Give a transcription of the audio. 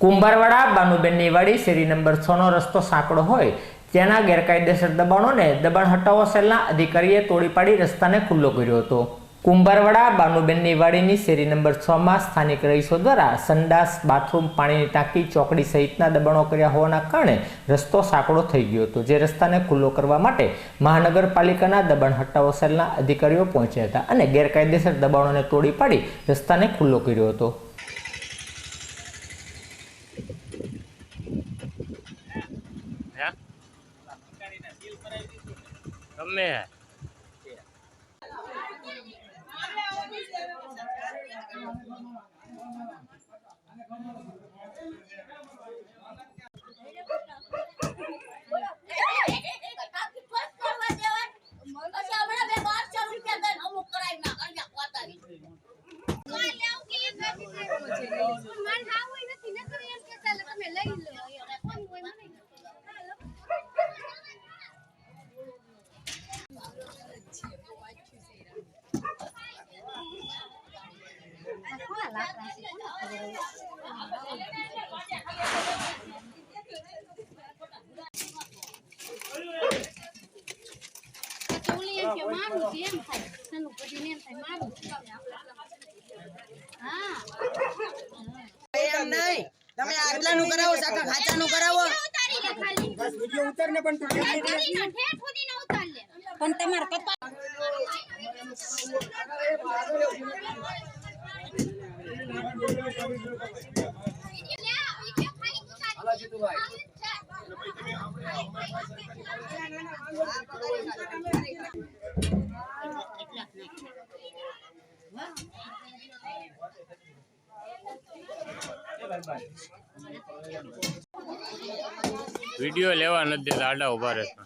કુંભારવાડા બાનુબેનની વાડી શેરી નંબર 6 નો રસ્તો સાંકડો હોય તેના ગેરકાયદેસર દબાણોને દબાણ હટાવો સેલના અધિકારીએ તોડી પાડી રસ્તાને ખુલ્લો કર્યો હતો। કુંભારવાડા બાનુબેનની વાડીની શેરી નંબર 6 માં સ્થાનિક રહીશો દ્વારા સંડાસ, બાથરૂમ, પાણીની ટાંકી, ચોકડી સહિતના દબાણો કર્યા હોવાના કારણે રસ્તો સાંકડો થઈ ગયો હતો, જે રસ્તાને ખુલ્લો કરવા માટે મહાનગરપાલિકાના દબાણ હટાવો સેલના અધિકારીઓ પહોંચ્યા હતા અને ગેરકાયદેસર દબાણોને તોડી પાડી રસ્તાને ખુલ્લો કર્યો હતો। તમે આટલાનું કરાવો, સાકા ખાચાનું કરાવો, બસ વિડિયો ઉતારને પણ તું ઠેઠ સુધી ન ઉતાર લે પણ તમાર કપા હાલા જીતુભાઈ वीडियो लेवा न देता आडा उभा रहता।